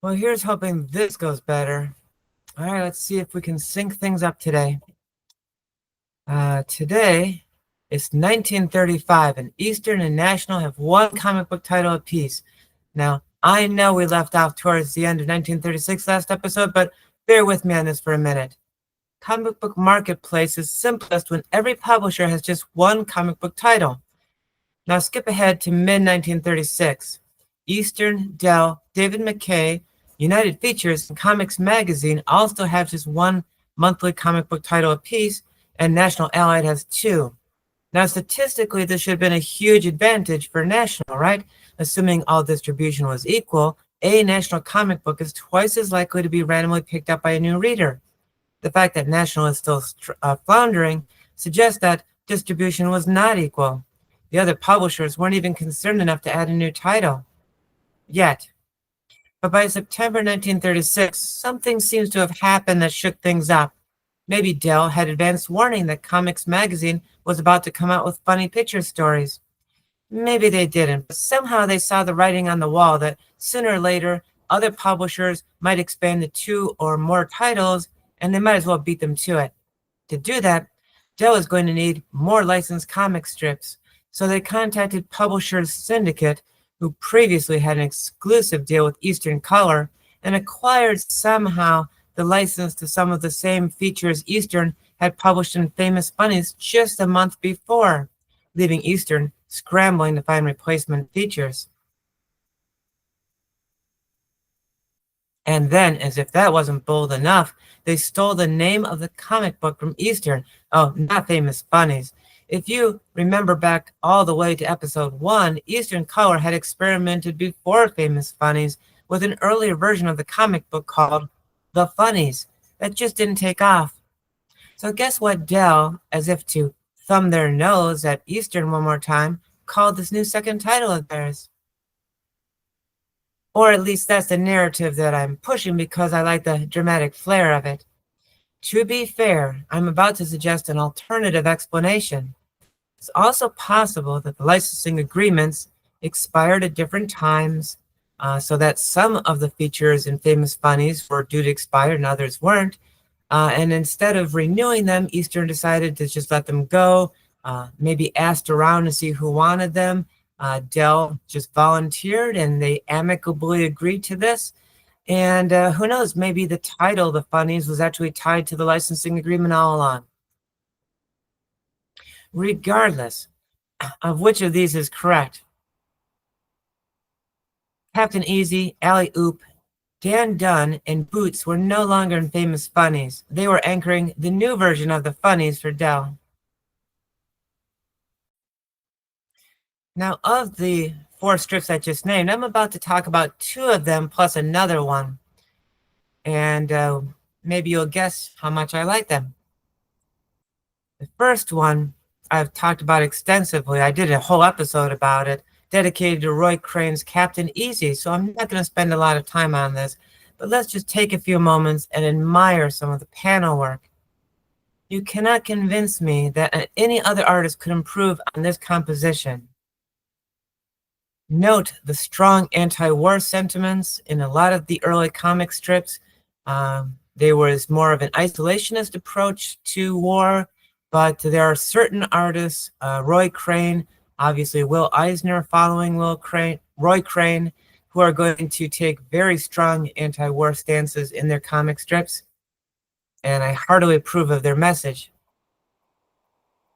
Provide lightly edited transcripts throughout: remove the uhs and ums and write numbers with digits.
Well, here's hoping this goes better. All right, let's see if we can sync things up today. Today, it's 1935, and Eastern and National have one comic book title apiece. Now, I know we left off towards the end of 1936 last episode, but bear with me on this for a minute. Comic book marketplace is simplest when every publisher has just one comic book title. Now skip ahead to mid-1936. Eastern, Dell, David McKay, United Features, and Comics Magazine all still have just one monthly comic book title apiece, and National Allied has two. Now, statistically, this should have been a huge advantage for National, right? Assuming all distribution was equal, a National comic book is twice as likely to be randomly picked up by a new reader. The fact that National is still floundering suggests that distribution was not equal. The other publishers weren't even concerned enough to add a new title. Yet. But by September 1936, something seems to have happened that shook things up. Maybe Dell had advance warning that Comics Magazine was about to come out with funny picture stories. Maybe they didn't, but somehow they saw the writing on the wall that sooner or later other publishers might expand to two or more titles, and they might as well beat them to it. To do that, Dell is going to need more licensed comic strips, so they contacted Publishers Syndicate, who previously had an exclusive deal with Eastern Color, and acquired somehow the license to some of the same features Eastern had published in Famous Funnies just a month before, leaving Eastern scrambling to find replacement features. And then, as if that wasn't bold enough, they stole the name of the comic book from Eastern. Oh, not Famous Funnies. If you remember back all the way to episode 1, Eastern Color had experimented before Famous Funnies with an earlier version of the comic book called The Funnies that just didn't take off. So guess what Dell, as if to thumb their nose at Eastern one more time, called this new second title of theirs? Or at least that's the narrative that I'm pushing because I like the dramatic flair of it. To be fair, I'm about to suggest an alternative explanation. It's also possible that the licensing agreements expired at different times, so that some of the features in Famous Funnies were due to expire and others weren't. And instead of renewing them, Eastern decided to just let them go, maybe asked around to see who wanted them. Dell just volunteered and they amicably agreed to this. And who knows, maybe the title, The Funnies, was actually tied to the licensing agreement all along. Regardless of which of these is correct, Captain Easy, Alley Oop, Dan Dunn, and Boots were no longer in Famous Funnies. They were anchoring the new version of the Funnies for Dell. Now, of the 4 strips I just named, I'm about to talk about 2 of them plus another one. And maybe you'll guess how much I like them. The first one I've talked about extensively. I did a whole episode about it, dedicated to Roy Crane's Captain Easy, so I'm not going to spend a lot of time on this. But let's just take a few moments and admire some of the panel work. You cannot convince me that any other artist could improve on this composition. Note the strong anti-war sentiments in a lot of the early comic strips. There was more of an isolationist approach to war, but there are certain artists, Roy Crane, obviously Will Eisner following Roy Crane, who are going to take very strong anti-war stances in their comic strips, and I heartily approve of their message.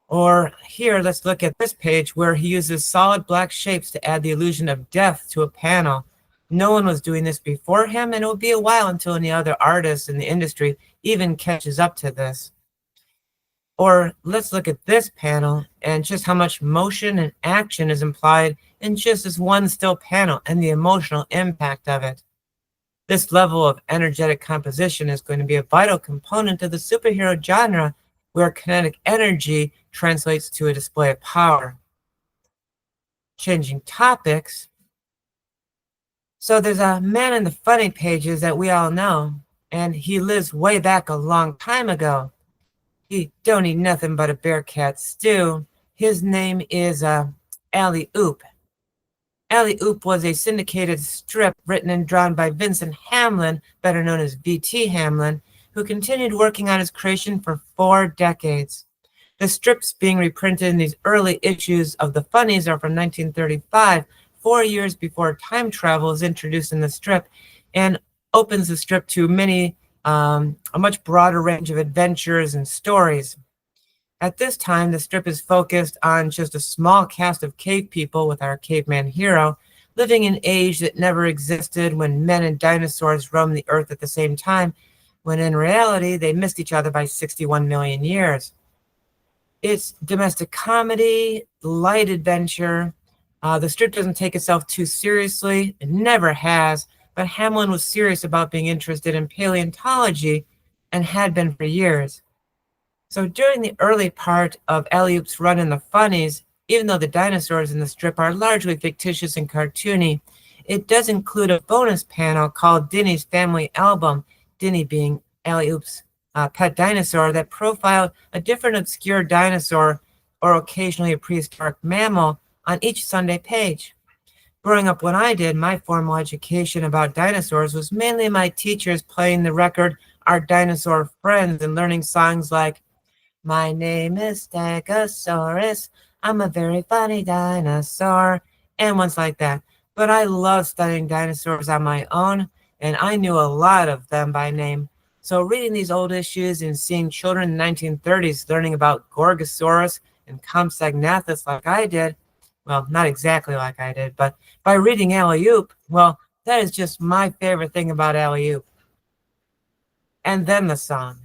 Or here, let's look at this page where he uses solid black shapes to add the illusion of death to a panel. No one was doing this before him, and it will be a while until any other artist in the industry even catches up to this. Or let's look at this panel and just how much motion and action is implied in just this one still panel and the emotional impact of it. This level of energetic composition is going to be a vital component of the superhero genre, where kinetic energy translates to a display of power. Changing topics. So there's a man in the funny pages that we all know, and he lives way back a long time ago. He don't eat nothing but a bear cat stew. His name is Alley Oop. Alley-Oop was a syndicated strip written and drawn by Vincent Hamlin, better known as V.T. Hamlin, who continued working on his creation for 4 decades. The strips being reprinted in these early issues of the Funnies are from 1935, 4 years before time travel is introduced in the strip, and opens the strip to a much broader range of adventures and stories. At this time, the strip is focused on just a small cast of cave people with our caveman hero, living in an age that never existed when men and dinosaurs roamed the earth at the same time, when in reality they missed each other by 61 million years. It's domestic comedy, light adventure. The strip doesn't take itself too seriously. It never has, but Hamlin was serious about being interested in paleontology and had been for years. So during the early part of Alley-Oop's run in the Funnies, even though the dinosaurs in the strip are largely fictitious and cartoony, it does include a bonus panel called Dinny's Family Album, Dinny being Alley-Oop's pet dinosaur, that profiled a different obscure dinosaur or occasionally a prehistoric mammal on each Sunday page. Growing up when I did, my formal education about dinosaurs was mainly my teachers playing the record Our Dinosaur Friends and learning songs like My name is Stegosaurus, I'm a very funny dinosaur, and ones like that. But I love studying dinosaurs on my own, and I knew a lot of them by name. So reading these old issues and seeing children in the 1930s learning about Gorgosaurus and Compsognathus like I did, well, not exactly like I did, but by reading Alley-Oop, well, that is just my favorite thing about Alley-Oop. And then the song.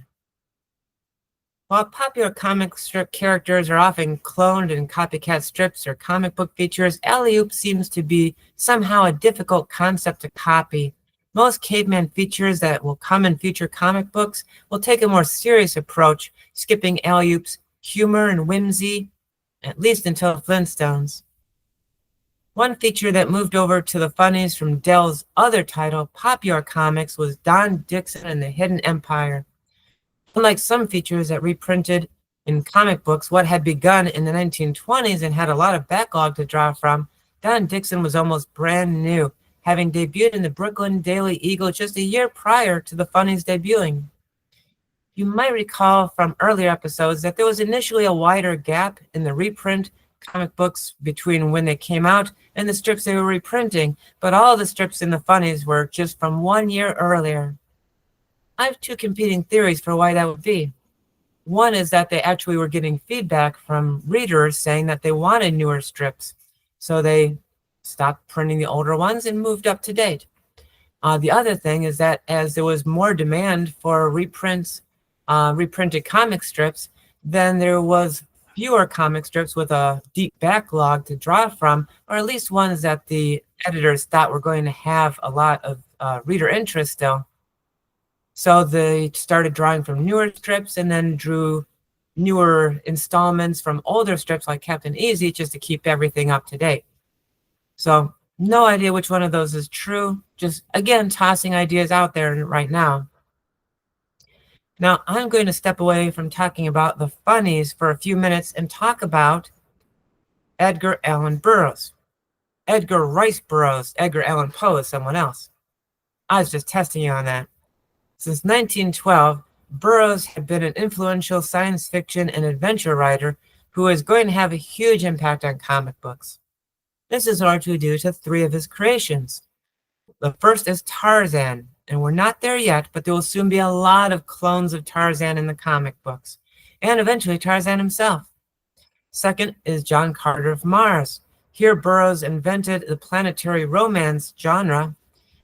While popular comic strip characters are often cloned in copycat strips or comic book features, Alley-Oop seems to be somehow a difficult concept to copy. Most caveman features that will come in future comic books will take a more serious approach, skipping Alley-Oop's humor and whimsy, at least until Flintstones. One feature that moved over to the Funnies from Dell's other title, Popular Comics, was Don Dixon and the Hidden Empire. Unlike some features that reprinted in comic books what had begun in the 1920s and had a lot of backlog to draw from, Don Dixon was almost brand new, having debuted in the Brooklyn Daily Eagle just a year prior to the Funnies debuting. You might recall from earlier episodes that there was initially a wider gap in the reprint comic books between when they came out and the strips they were reprinting, but all the strips in the Funnies were just from 1 year earlier. I have 2 competing theories for why that would be. One is that they actually were getting feedback from readers saying that they wanted newer strips, so they stopped printing the older ones and moved up to date. The other thing is that as there was more demand for reprinted comic strips, then there was fewer comic strips with a deep backlog to draw from, or at least ones that the editors thought were going to have a lot of reader interest still. So they started drawing from newer strips and then drew newer installments from older strips like Captain Easy just to keep everything up to date. So no idea which one of those is true. Just, again, tossing ideas out there right now. Now, I'm going to step away from talking about the Funnies for a few minutes and talk about Edgar Allan Burroughs. Edgar Rice Burroughs. Edgar Allan Poe is someone else. I was just testing you on that. Since 1912, Burroughs had been an influential science fiction and adventure writer who is going to have a huge impact on comic books. This is largely due to 3 of his creations. The first is Tarzan, and we're not there yet, but there will soon be a lot of clones of Tarzan in the comic books, and eventually Tarzan himself. Second is John Carter of Mars. Here Burroughs invented the planetary romance genre.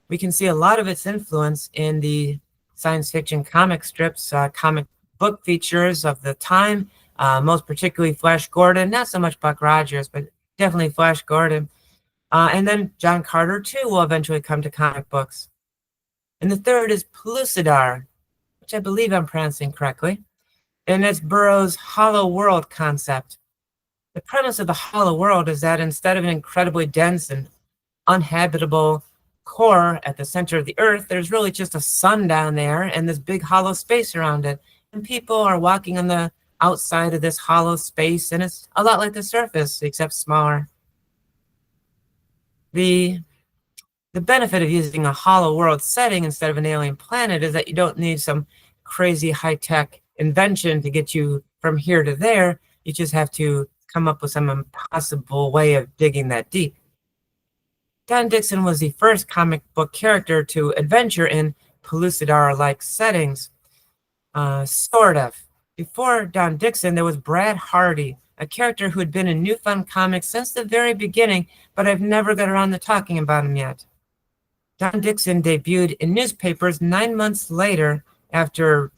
We can see a lot of its influence in the science fiction comic strips, comic book features of the time, most particularly Flash Gordon, not so much Buck Rogers, but definitely Flash Gordon. And then John Carter, too, will eventually come to comic books. And the third is Pellucidar, which I believe I'm pronouncing correctly, and it's Burroughs' hollow world concept. The premise of the hollow world is that instead of an incredibly dense and uninhabitable core at the center of the earth, there's really just a sun down there and this big hollow space around it. And people are walking on the outside of this hollow space, and it's a lot like the surface, except smaller. The benefit of using a hollow world setting instead of an alien planet is that you don't need some crazy high-tech invention to get you from here to there. You just have to come up with some impossible way of digging that deep. Don Dixon was the first comic book character to adventure in Pellucidar-like settings. Sort of. Before Don Dixon, there was Brad Hardy, a character who had been in New Fun Comics since the very beginning, but I've never got around to talking about him yet. Don Dixon debuted in newspapers 9 months later after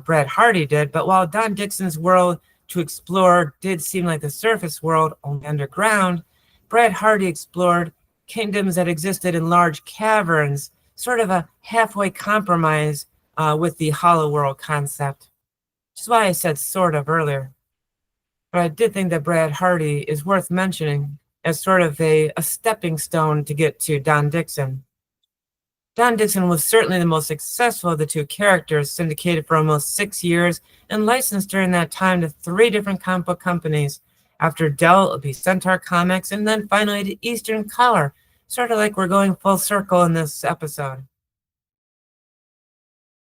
Brad Hardy did, but while Don Dixon's world to explore did seem like the surface world, only underground, Brad Hardy explored kingdoms that existed in large caverns, sort of a halfway compromise with the hollow world concept. Which is why I said sort of earlier. But I did think that Brad Hardy is worth mentioning as sort of a stepping stone to get to Don Dixon. Don Dixon was certainly the most successful of the two characters, syndicated for almost 6 years and licensed during that time to 3 different comic book companies. After Dell, it would be Centaur Comics, and then finally to Eastern Color, sort of like we're going full circle in this episode.